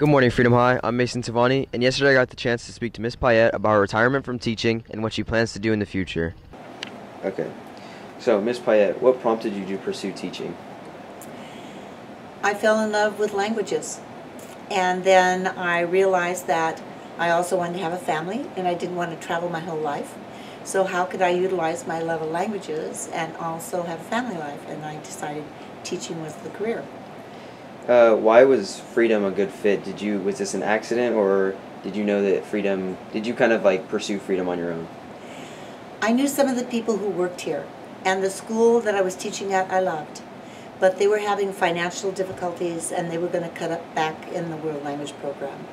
Good morning, Freedom High. I'm Mason Tavani, and yesterday I got the chance to speak to Miss Payette about her retirement from teaching and what she plans to do in the future. Okay. So, Miss Payette, what prompted you to pursue teaching? I fell in love with languages, and then I realized that I also wanted to have a family, and I didn't want to travel my whole life. So how could I utilize my love of languages and also have a family life? And I decided teaching was the career. Why was freedom a good fit? Was this an accident, or did you know that did you kind of like pursue freedom on your own? I knew some of the people who worked here, and the school that I was teaching at I loved. But they were having financial difficulties, and they were going to cut it back in the world language program.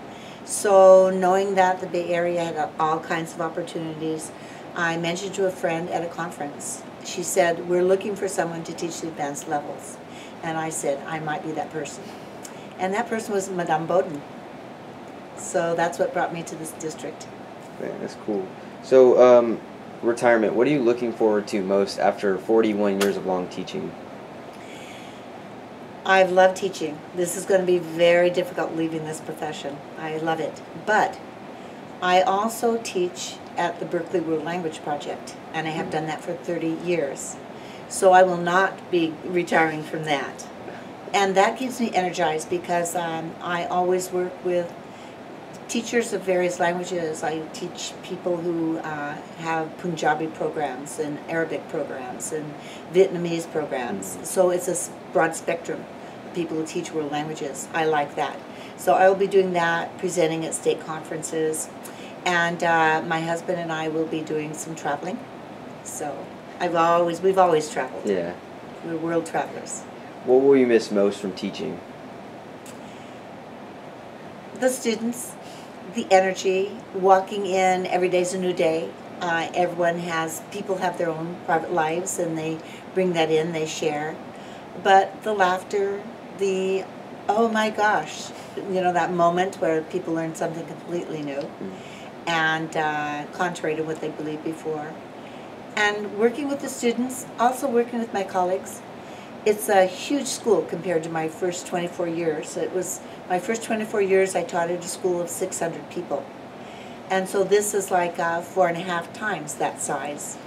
So knowing that the Bay Area had all kinds of opportunities, I mentioned to a friend at a conference. She said, "We're looking for someone to teach the advanced levels." And I said, I might be that person. And that person was Madame Bowden. So that's what brought me to this district. Man, that's cool. So, retirement, what are you looking forward to most after 41 years of long teaching? I've loved teaching. This is going to be very difficult leaving this profession. I love it. But I also teach at the Berkeley World Language Project, and I have done that for 30 years. So I will not be retiring from that. And that keeps me energized because I always work with teachers of various languages. I teach people who have Punjabi programs and Arabic programs and Vietnamese programs. So it's a broad spectrum of people who teach world languages. I like that. So I will be doing that, presenting at state conferences. And my husband and I will be doing some traveling. So we've always traveled. Yeah. We're world travelers. What will you miss most from teaching? The students, the energy, walking in, every day's a new day. People have their own private lives, and they bring that in, they share. But the laughter, oh my gosh, that moment where people learn something completely new and contrary to what they believed before. And working with the students, also working with my colleagues. It's a huge school compared to my first 24 years. My first 24 years I taught at a school of 600 people. And so this is like 4.5 times that size.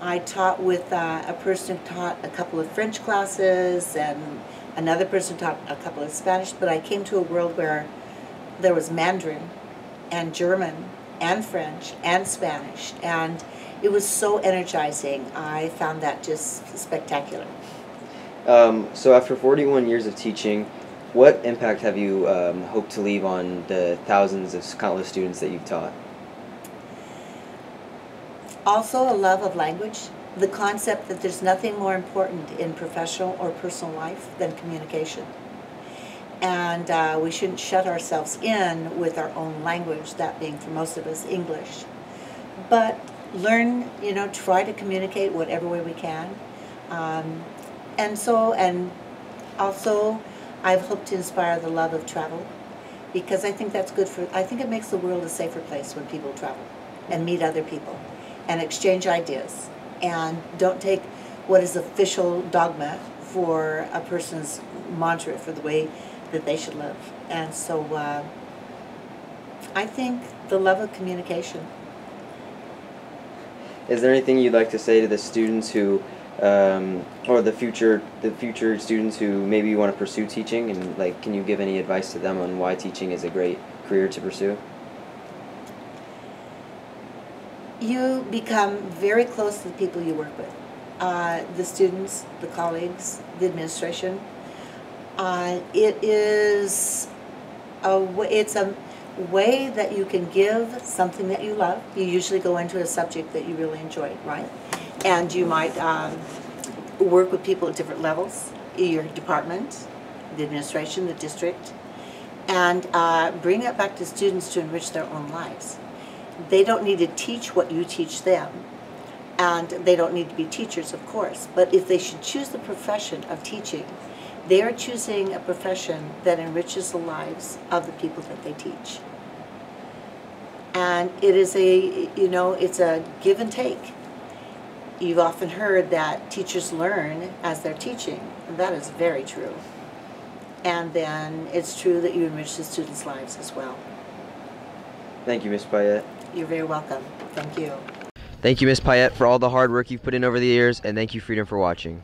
I taught with a person who taught a couple of French classes, and another person taught a couple of Spanish, but I came to a world where there was Mandarin and German and French and Spanish, and it was so energizing. I found that just spectacular. So after 41 years of teaching, what impact have you hoped to leave on the thousands of countless students that you've taught? Also a love of language, the concept that there's nothing more important in professional or personal life than communication. And we shouldn't shut ourselves in with our own language, that being for most of us English. But learn, try to communicate whatever way we can. And also I've hoped to inspire the love of travel, because I think that's good I think it makes the world a safer place when people travel and meet other people and exchange ideas and don't take what is official dogma for a person's mantra for the way that they should live. And so I think the love of communication. Is there anything you'd like to say to the students who, or the future students who maybe want to pursue teaching, and can you give any advice to them on why teaching is a great career to pursue? You become very close to the people you work with, the students, the colleagues, the administration. It's a way that you can give something that you love. You usually go into a subject that you really enjoy, right? And you might work with people at different levels, your department, the administration, the district, and bring that back to students to enrich their own lives. They don't need to teach what you teach them, and they don't need to be teachers, of course, but if they should choose the profession of teaching, they are choosing a profession that enriches the lives of the people that they teach. And it is it's a give and take. You've often heard that teachers learn as they're teaching, and that is very true. and then it's true that you enrich the students' lives as well. Thank you, Ms. Payette. You're very welcome. Thank you. Thank you, Ms. Payette, for all the hard work you've put in over the years, and thank you, Freedom, for watching.